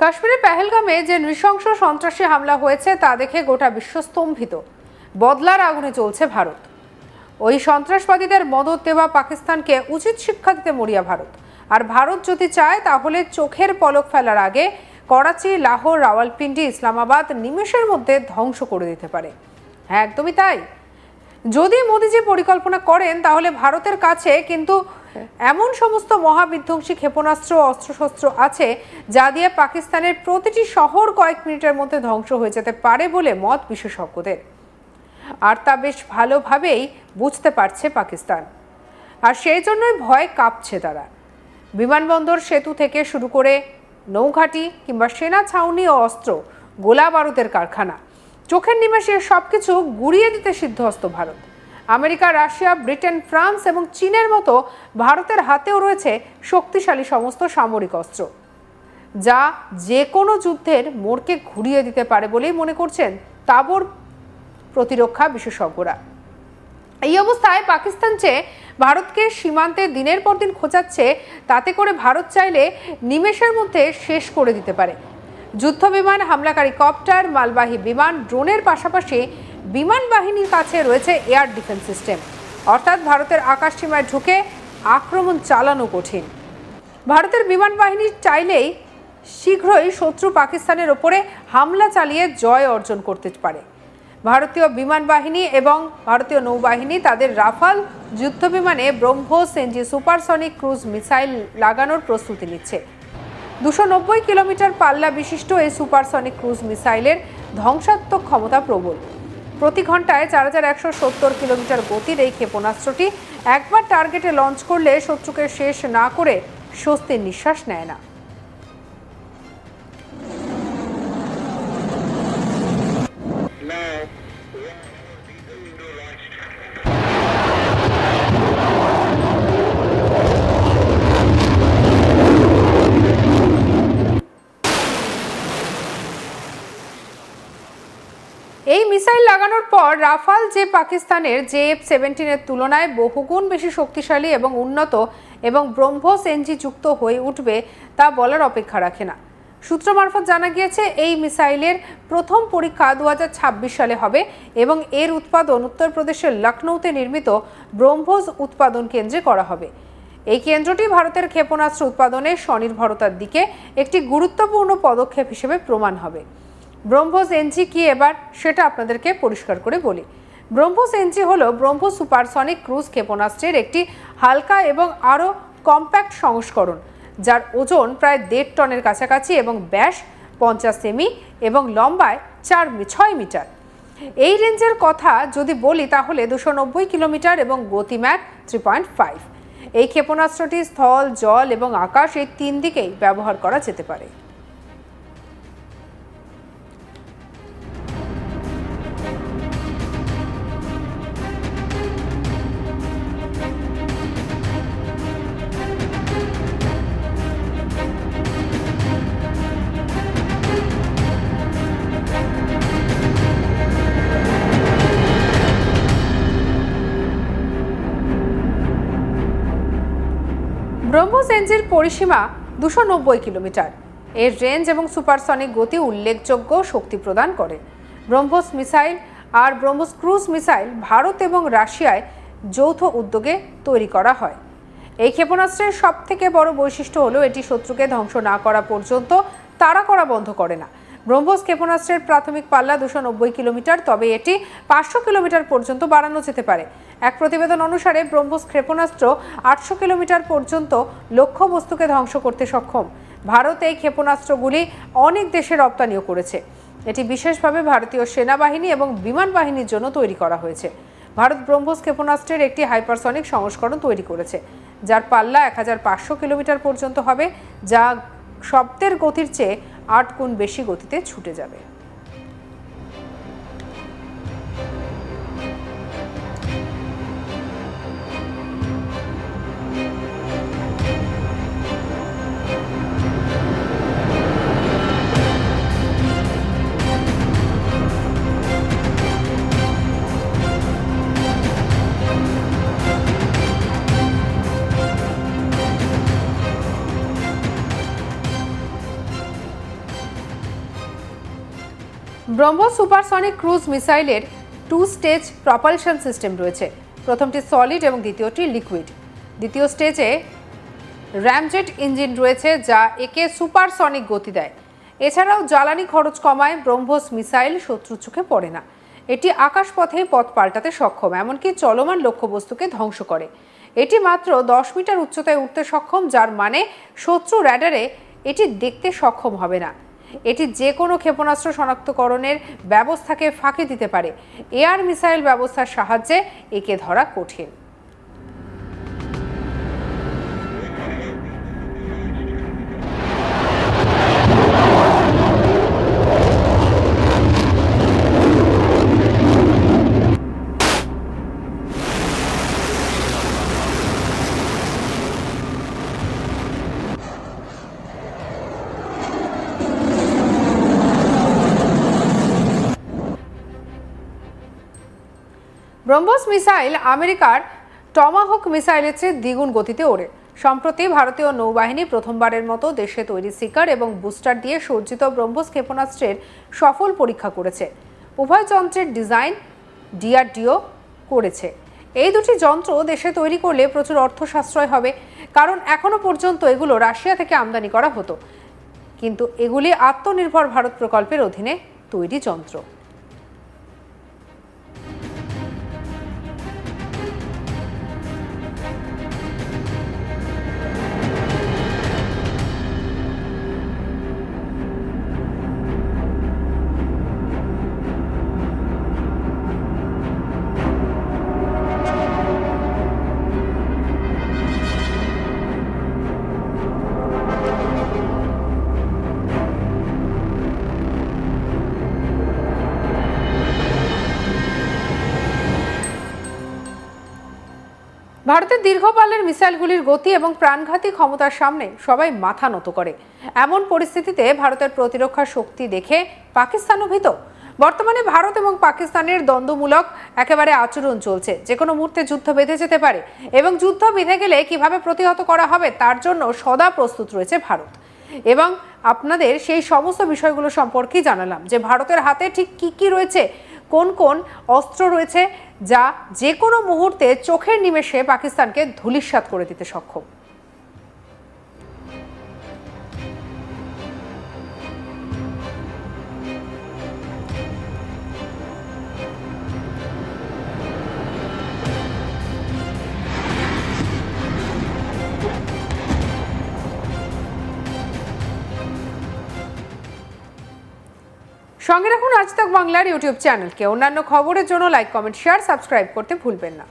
কাশ্মীরের পেহেলগামে যে নৃশংস সন্ত্রাসী হামলা হয়েছে তা দেখে গোটা বিশ্ব স্তম্ভিত। বদলার আগুনে চলছে ভারত। ওই সন্ত্রাসবাদীদের মদদ দেওয়া পাকিস্তানকে উচিত শিক্ষা দিতে মরিয়া ভারত। আর ভারত যদি চায় তাহলে চোখের পলক ফেলার আগে করাচি, লাহোর, রাওয়ালপিন্ডি, ইসলামাবাদ নিমেষের মধ্যে ধ্বংস করে দিতে পারে। হ্যাঁ, একদমই তাই। যদি মোদিজি পরিকল্পনা করেন তাহলে ভারতের কাছে কিন্তু এমন সমস্ত মহাবিধ্বংসী ক্ষেপণাস্ত্র, অস্ত্রশস্ত্র আছে যা দিয়ে পাকিস্তানের প্রতিটি শহর কয়েক মিনিটের মধ্যে ধ্বংস হয়ে যেতে পারে বলে মত বিশেষজ্ঞদের। আর তা বেশ ভালোভাবেই বুঝতে পারছে পাকিস্তান, আর সেই জন্যই ভয় কাঁপছে তারা। বিমানবন্দর, সেতু থেকে শুরু করে নৌঘাটি কিংবা সেনা ছাউনি ও অস্ত্র, গোলা বারুদের কারখানা, চোখের নিমেষে সবকিছু গুড়িয়ে দিতে সিদ্ধহস্ত Bharat. America, Russia, Britain, France এবং চীনের মতো ভারতের হাতেও রয়েছে শক্তিশালী সমস্ত সামরিক অস্ত্র, যা যে কোনো যুদ্ধের মোড়কে ঘুরিয়ে দিতে পারে বলেই মনে করছেন তাবড় প্রতিরক্ষা বিশেষজ্ঞরা। এই অবস্থায় পাকিস্তান চেয়ে ভারতকে সীমান্তে দিনের পর দিন খোঁচাচ্ছে, তাতে করে ভারত চাইলে নিমেষের মধ্যে শেষ করে দিতে পারে। যুদ্ধ বিমান, হামলাকারী কপ্টার, মালবাহী বিমান, ড্রোনের পাশাপাশি বিমান বাহিনীর কাছে রয়েছে এয়ার ডিফেন্স সিস্টেম, অর্থাৎ ভারতের আকাশ সীমায় ঢুকে আক্রমণ চালানো কঠিন। ভারতের বিমান বাহিনী চাইলেই শীঘ্রই শত্রু পাকিস্তানের ওপরে হামলা চালিয়ে জয় অর্জন করতে পারে। ভারতীয় বিমান বাহিনী এবং ভারতীয় নৌবাহিনী তাদের রাফাল যুদ্ধ বিমানে BrahMos NG supersonic cruise missile লাগানোর প্রস্তুতি নিচ্ছে। 290 কিলোমিটার পাল্লা বিশিষ্ট এই সুপারসনিক ক্রুজ মিসাইলের ধ্বংসাত্মক ক্ষমতা প্রবল। প্রতি ঘন্টায় 4170 কিলোমিটার গতির এই ক্ষেপণাস্ত্রটি একবার টার্গেটে লঞ্চ করলে শত্রুকে শেষ না করে স্বস্তির নিঃশ্বাস নেয় না। এই মিসাইল লাগানোর পর রাফাল যে পাকিস্তানের JF-17 তুলনায় বহুগুণ বেশি শক্তিশালী এবং উন্নত এবং ব্রহ্মোস এনজি যুক্ত হয়ে উঠবে তা বলার অপেক্ষা রাখে না। সূত্র মারফত জানা গিয়েছে এই মিসাইলের প্রথম পরীক্ষা 2026 সালে হবে এবং এর উৎপাদন উত্তরপ্রদেশের লখনৌতে নির্মিত ব্রহ্মোস উৎপাদন কেন্দ্রে করা হবে। এই কেন্দ্রটি ভারতের ক্ষেপণাস্ত্র উৎপাদনে স্বনির্ভরতার দিকে একটি গুরুত্বপূর্ণ পদক্ষেপ হিসেবে প্রমাণ হবে। ব্রহ্মোস এনজি কি এবার সেটা আপনাদেরকে পরিষ্কার করে বলি। ব্রহ্মোস এনজি হলো ব্রহ্মোস সুপারসনিক ক্রুজ ক্ষেপণাস্ত্রের একটি হালকা এবং আরও কম্প্যাক্ট সংস্করণ, যার ওজন প্রায় 1.5 টনের কাছাকাছি এবং ব্যাস 50 সেমি এবং লম্বায় 6 মিটার। এই রেঞ্জের কথা যদি বলি তাহলে 290 কিলোমিটার এবং গতিম্যাক 3.5। এই ক্ষেপণাস্ত্রটি স্থল, জল এবং আকাশ এই 3 দিকেই ব্যবহার করা যেতে পারে। ব্রহ্মোস এনজির পরিসীমা 290 কিলোমিটার। এর রেঞ্জ এবং সুপারসনিক গতি উল্লেখযোগ্য শক্তি প্রদান করে। ব্রহ্মোস মিসাইল আর ব্রহ্মোস ক্রুজ মিসাইল ভারত এবং রাশিয়ায় যৌথ উদ্যোগে তৈরি করা হয়। এই ক্ষেপণাস্ত্রের সবথেকে বড় বৈশিষ্ট্য হলো এটি শত্রুকে ধ্বংস না করা পর্যন্ত তাড়া করা বন্ধ করে না। ব্রহ্মোস ক্ষেপণাস্ত্রের প্রাথমিক পাল্লা 290 কিলোমিটার, তবে এটি 500 কিলোমিটার পর্যন্ত বাড়ানো যেতে পারে। এক প্রতিবেদন অনুসারে ব্রহ্মোস ক্ষেপণাস্ত্র 800 কিলোমিটার পর্যন্ত লক্ষ্যবস্তুকে ধ্বংস করতে সক্ষম। ভারত এই ক্ষেপণাস্ত্রগুলি অনেক দেশে রপ্তানিও করেছে। এটি বিশেষভাবে ভারতীয় সেনাবাহিনী এবং বিমান বাহিনীর জন্য তৈরি করা হয়েছে। ভারত ব্রহ্মোস ক্ষেপণাস্ত্রের একটি হাইপারসনিক সংস্করণ তৈরি করেছে, যার পাল্লা 1500 কিলোমিটার পর্যন্ত হবে, যা শব্দের গতির চেয়ে 8 গুণ বেশি গতিতে ছুটে যাবে। ব্রহ্মোস সুপারসনিক ক্রুজ মিসাইলের 2 স্টেজ প্রপালশন সিস্টেম রয়েছে। প্রথমটি সলিড এবং দ্বিতীয়টি লিকুইড। দ্বিতীয় স্টেজে র্যামজেট ইঞ্জিন রয়েছে যা একে সুপারসনিক গতি দেয়। এছাড়াও জ্বালানি খরচ কমায় ব্রহ্মোস মিসাইল শত্রুর চোখে পড়ে না। এটি আকাশপথেই পথ পাল্টাতে সক্ষম, এমনকি চলমান লক্ষ্যবস্তুকে ধ্বংস করে। এটি মাত্র 10 মিটার উচ্চতায় উঠতে সক্ষম, যার মানে শত্রু র্যাডারে এটি দেখতে সক্ষম হবে না। এটি যে কোনো ক্ষেপণাস্ত্র শনাক্তকরণের ব্যবস্থাকে ফাঁকি দিতে পারে। এয়ার মিসাইল ব্যবস্থার সাহায্যে একে ধরা কঠিন। ব্রহ্মোস মিসাইল আমেরিকার টমাহক মিসাইলের চেয়ে দ্বিগুণ গতিতে ওড়ে। সম্প্রতি ভারতীয় নৌবাহিনী প্রথমবারের মতো দেশে তৈরি সিকার এবং বুস্টার দিয়ে সজ্জিত ব্রহ্মোস ক্ষেপণাস্ত্রের সফল পরীক্ষা করেছে। উভয় যন্ত্রের ডিজাইন ডিআরডিও করেছে। এই দুটি যন্ত্র দেশে তৈরি করলে প্রচুর অর্থ সাশ্রয় হবে, কারণ এখনো পর্যন্ত এগুলো রাশিয়া থেকে আমদানি করা হতো। কিন্তু এগুলি আত্মনির্ভর ভারত প্রকল্পের অধীনে তৈরি যন্ত্র। ভারতের দীর্ঘপাল্লের মিসাইলগুলির গতি এবং প্রাণঘাতী ক্ষমতার সামনে সবাই মাথা নত করে। এমন পরিস্থিতিতে ভারতের প্রতিরক্ষা শক্তি দেখে পাকিস্তানও ভীত। বর্তমানে ভারত এবং পাকিস্তানের দ্বন্দ্বমূলক একেবারে আচরণ চলছে। যে কোনো মুহূর্তে যুদ্ধ বেঁধে যেতে পারে এবং যুদ্ধ বেঁধে গেলে কিভাবে প্রতিহত করা হবে তার জন্য সদা প্রস্তুত রয়েছে ভারত। এবং আপনাদের সেই সমস্ত বিষয়গুলো সম্পর্কেই জানালাম যে ভারতের হাতে ঠিক কি রয়েছে, কোন কোন অস্ত্র রয়েছে যা যে কোনো মুহূর্তে চোখের নিমেষে পাকিস্তানকে ধূলিসাৎ করে দিতে সক্ষম। সঙ্গে রাখুন আজ তাক বাংলার ইউটিউব চ্যানেলকে। অন্যান্য খবরের জন্য লাইক, কমেন্ট, শেয়ার, সাবস্ক্রাইব করতে ভুলবেন না।